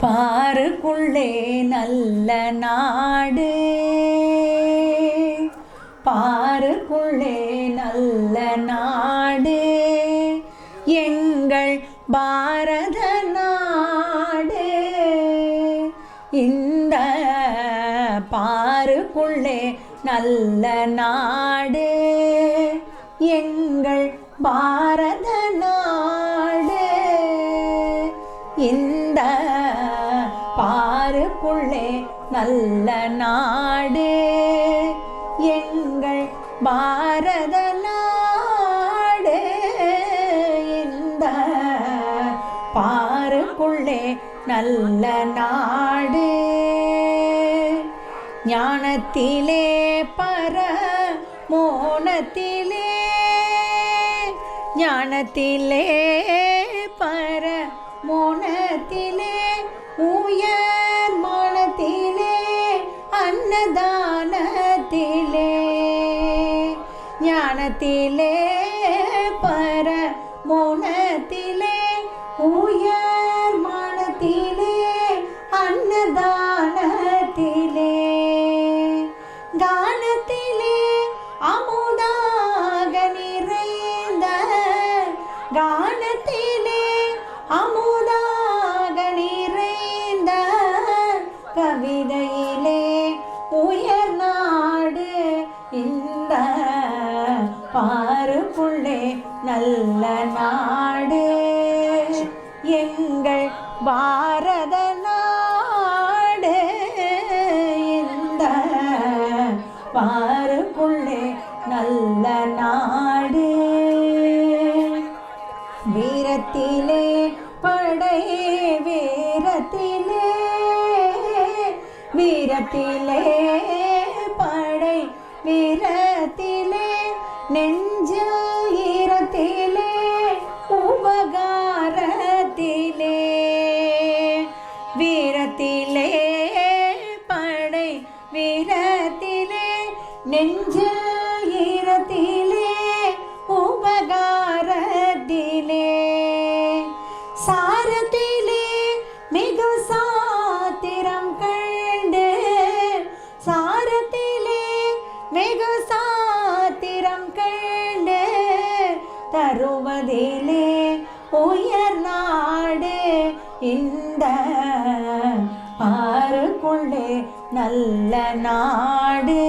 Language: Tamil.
பாருக்குள்ளே நல்ல நாடு, பாருக்குள்ளே நல்ல நாடு எங்கள் பாரத நாடு. இந்த பாருக்குள்ளே நல்ல நாடு எங்கள் பாரத நாடு. இந்த பாருக்குள்ளே நல்ல நாடு எங்கள் பாரத நாடு. இந்த பாருக்குள்ளே நல்ல நாடு. ஞானத்திலே பரமோனத்திலே, ஞானத்திலே பரமோனத்திலே, உயர் மனத்திலே அன்னதானத்திலே. ஞானத்திலே பரமோனத்திலே, உயர் மனத்திலே அன்னதானத்திலே. கானத்திலே அமுதாக நிறைந்த, கானத்திலே அமுதாக நிறைந்த, கவிதையிலே உயர் நாடு. இந்த பாருக்குள்ளே நல்ல நாடு எங்கள் பாரத நாடு. இந்த பாருக்குள்ளே நல்ல நாடு. வீரத்திலே படை வீரத்திலே, வீரத்திலே படை வீரத்திலே, நெஞ்சில் ஈரத்திலே உபகாரத்திலே. வீரத்திலே படை வீரத்திலே, நெஞ்சில் ஈரத்திலே உபகாரத்திலே. சாரத்திலே மிகு சாத்திரம் கண்டு, சாரத்திலே மிகு சாத்திரம் கண்டு, தருவதிலே உயர் நாடு. இந்த பாருக்குள்ளே நல்ல நாடு.